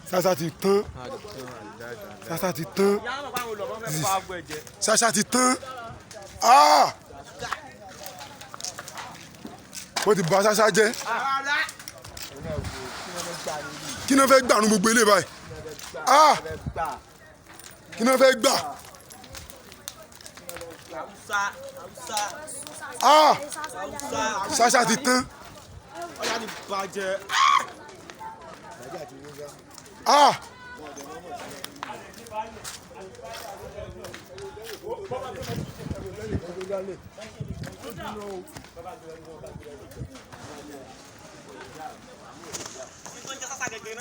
Sasa ti tán. Sasa ti tán. Sasa ti tán. Ah! Ó ti bà Sasa jẹ́. Kí ló fẹ́ gbà nu gbogbo ilé báyìí? Ah! Kí ló fẹ́ gbà? Ah! Sasa ti tán. Ah!